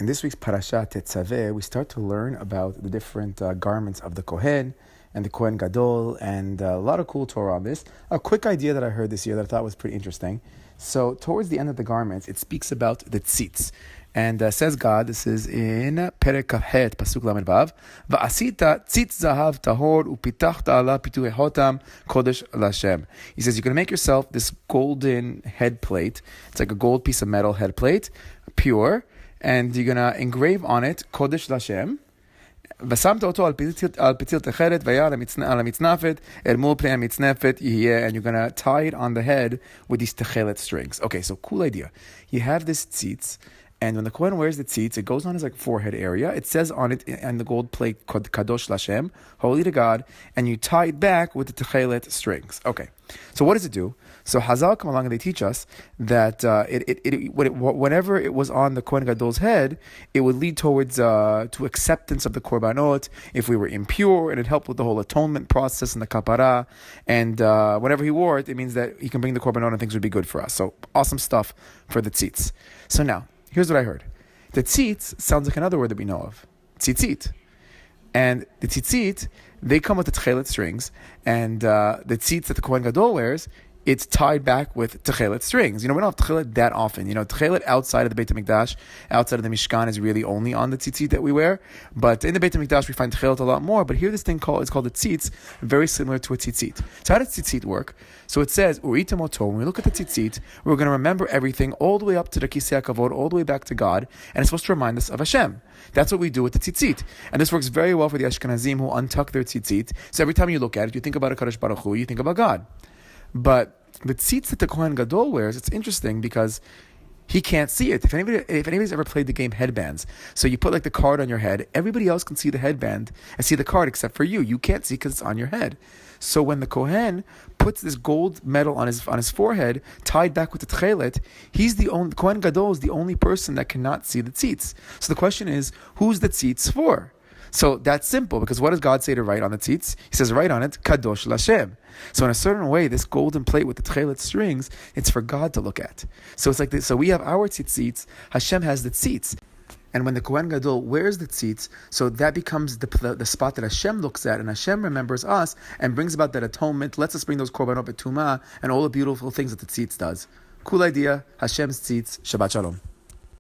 In this week's parasha Tezaveh, we start to learn about the different garments of the Kohen and the Kohen Gadol, and a lot of cool Torah on this. A quick idea that I heard this year that I thought was pretty interesting. So towards the end of the garments, it speaks about the Tzitz. And says God, this is in Perek Kafhet, Pasuk Lamed Vav, Va'asita tzitz zahav tahor upitachta ala pituei hotam kodesh l'Hashem. He says, you're going to make yourself this golden head plate. It's like a gold piece of metal head plate, pure, and you're going to engrave on it kodesh l'Hashem. ושמת אותו על פתיל תכרת ויד על המצנפת אל מול פני המצנפת יהיה, and you're going to tie it on the head with these techelet strings. Okay, so cool idea. You have this tzitz, and when the Kohen wears the tzitz, it goes on his forehead area. It says on it, and the gold plate, Kadosh Lashem, holy to God, and you tie it back with the techelet strings. Okay, so what does it do? So Hazal come along and they teach us that whenever it was on the Kohen Gadol's head, it would lead towards to acceptance of the korbanot if we were impure, and it helped with the whole atonement process and the kapara. And whenever he wore it, it means that he can bring the korbanot and things would be good for us. So awesome stuff for the tzitz. So now, here's what I heard. The tzitz sounds like another word that we know of, tzitzit. And the tzitzit, they come with the techelet strings, and the tzitz that the Kohen Gadol wears, it's tied back with techelet strings. We don't have techelet that often. Techelet outside of the Beit HaMikdash, outside of the Mishkan, is really only on the tzitzit that we wear. But in the Beit HaMikdash, we find techelet a lot more. But here, this thing is called the tzitz, very similar to a tzitzit. So how does tzitzit work? So it says, Uritam oto, when we look at the tzitzit, we're going to remember everything all the way up to the Kisei HaKavod, all the way back to God, and it's supposed to remind us of Hashem. That's what we do with the tzitzit. And this works very well for the Ashkenazim who untuck their tzitzit. So every time you look at it, you think about HaKadosh Baruch Hu, you think about God. But the tzitz that the Kohen Gadol wears, it's interesting because he can't see it. If anybody's ever played the game Headbands, so you put the card on your head, everybody else can see the headband and see the card except for you. You can't see because it's on your head. So when the Kohen puts this gold medal on his forehead, tied back with the techelet, the Kohen Gadol is the only person that cannot see the tzitz. So the question is, who's the tzitz for? So that's simple, because what does God say to write on the tzitz? He says, write on it, Kadosh Lashem. So in a certain way, this golden plate with the techelet strings, it's for God to look at. So it's like this. So we have our tzitzit, Hashem has the tzitz. And when the Kohen Gadol wears the tzitz, so that becomes the spot that Hashem looks at, and Hashem remembers us and brings about that atonement, lets us bring those korbanot betumah and all the beautiful things that the tzitz does. Cool idea. Hashem's tzitz. Shabbat Shalom.